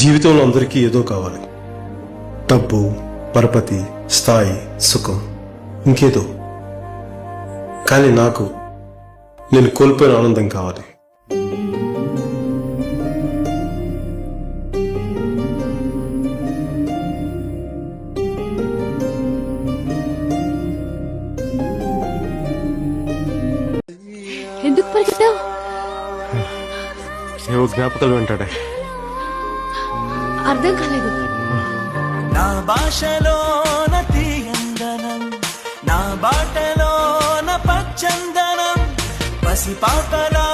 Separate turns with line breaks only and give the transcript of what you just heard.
జీవితంలో అందరికీ ఏదో కావాలి. డబ్బు, పరపతి, స్థాయి, సుఖం, ఇంకేదో. కానీ నాకు నేను కోల్పోయిన ఆనందం కావాలి.
ఎందుకు పరిగెత్తావు?
ఏవో జ్ఞాపకాలు వెంటాడే.
అర్థం కాలేదు.
నా భాషలోన తీయందనం, నా బాటలోన పచ్చందనం, పసిపాపలా